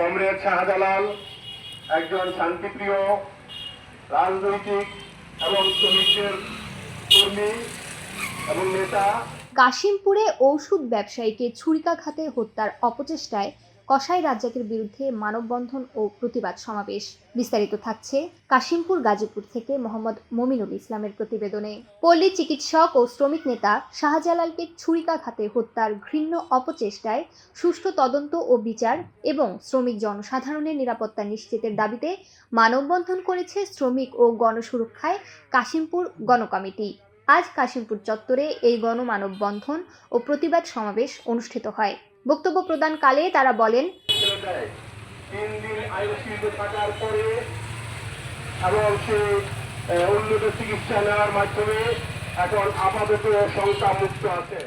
Comrade Shahjalal একজন শান্তিপ্রিয় রাজনৈতিক এবং শ্রমিকদের কর্মী এবং নেতা। কাশিমপুরে ঔষধ ব্যবসায়ীকে ছুরিকাঘাতে হত্যার অপচেষ্টায় কসাই রাজ্জাকের বিরুদ্ধে মানববন্ধন ও প্রতিবাদ সমাবেশ। বিস্তারিত থাকছে কাশিমপুর গাজীপুর থেকে মোহাম্মদ মমিনুল ইসলামের প্রতিবেদনে। পল্লী চিকিৎসক ও শ্রমিক নেতা শাহজালালকে ছুরিকাঘাতে হত্যার ঘৃণ্য অপচেষ্টায় সুষ্ঠু তদন্ত ও বিচার এবং শ্রমিক জনসাধারণের নিরাপত্তা নিশ্চিতের দাবিতে মানববন্ধন করেছে শ্রমিক ও গণসুরক্ষায় কাশিমপুর গণকমিটি। আজ কাশিমপুর চত্বরে এই গণমানববন্ধন ও প্রতিবাদ সমাবেশ অনুষ্ঠিত হয়। বক্তব্য প্রদানকালে তারা বলেন, 3 দিন আইসিইউতে থাকার পরে এবং সে উন্নত চিকিৎসা নেওয়ার মাধ্যমে এখন আপাতত শঙ্কামুক্ত আছে।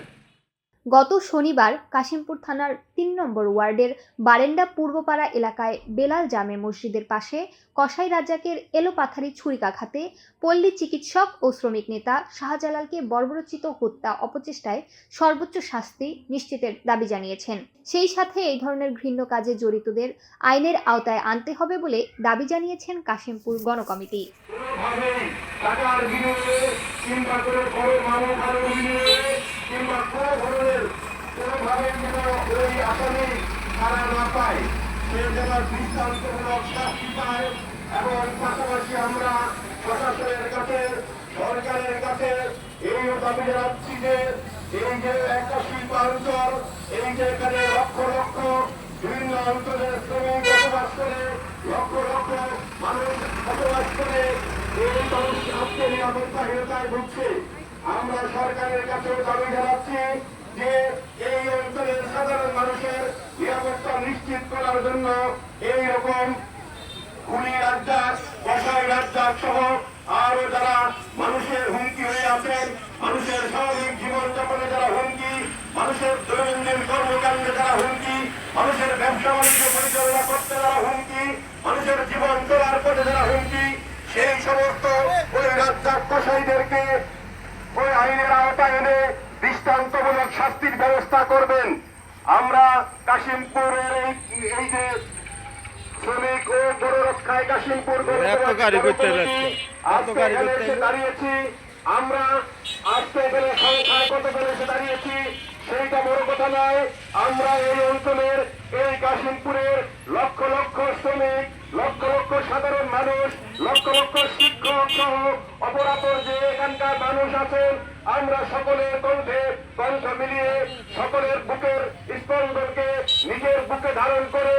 গত শনিবার কাশিমপুর থানার ৩ নম্বর ওয়ার্ডের বারেন্ডা পূর্বপাড়া এলাকায় বেলাল জামে মসজিদের পাশে কসাই রাজ্জাকের এলোপাথারি ছুরিকাঘাতে পল্লী চিকিৎসক ও শ্রমিক নেতা শাহজালালকে বর্বরোচিত হত্যা অপচেষ্টায় সর্বোচ্চ শাস্তি নিশ্চিতের দাবি জানিয়েছেন। সেই সাথে এই ধরনের ঘৃণ্য কাজে জড়িতদের আইনের আওতায় আনতে হবে বলে দাবি জানিয়েছেন কাশিমপুর গণকমিটি। এবং পাশাপাশি আমরা প্রশাসনের কাছে, সরকারের কাছে এই দাবি জানাচ্ছি যে এই যে একটা শিল্পাঞ্চল, এই যে এখানে লক্ষ লক্ষ বিভিন্ন অঞ্চলের শ্রমিক বসবাস করে, লক্ষ লক্ষ মানুষ বসবাস করে, এই মানুষ আজকে নিরাপত্তাহীনতায় ভুগছে। আমরা সরকারের কাছেও দাবি জানাচ্ছি যে এই অঞ্চলের সাধারণ মানুষের নিরাপত্তা নিশ্চিত করার জন্য এইরকম খুনি রাজ্জাক, কসাই রাজ্জাক সহ আরো যারা মানুষের হুমকি হয়ে আছেন, মানুষের স্বাভাবিক জীবনযাপনে যারা হুমকি, মানুষের দৈনন্দিন কর্মকাণ্ডে যারা হুমকি, মানুষের ব্যবসা বাণিজ্য পরিচালনা করতে যারা হুমকি, মানুষের জীবন চলার পথে যারা হুমকি, সেই সমস্ত ওই রাজ্জাক কসাইদেরকে ওই আইনের আওতায় এনে দৃষ্টান্তমূলক শাস্তির ব্যবস্থা করবেন। আমরা কাশিমপুরের এই যে শ্রমিক ও গণরক্ষায় কাশিমপুর দাঁড়িয়েছি, আমরা আজকে এখানে সংখ্যায় কত করে এসে দাঁড়িয়েছি সেইটা বড় কথা নয়। আমরা এই অঞ্চলের এই কাশিমপুরের লক্ষ লক্ষ শ্রমিক, লক্ষ লক্ষ সাধারণ মানুষ, লক্ষ লক্ষ শিক্ষক সহ অপরাপর যে এখানকার মানুষ আছেন, আমরা সকলের কণ্ঠে কণ্ঠ মিলিয়ে সকলের বুকের স্পন্দনকে নিজের বুকে ধারণ করে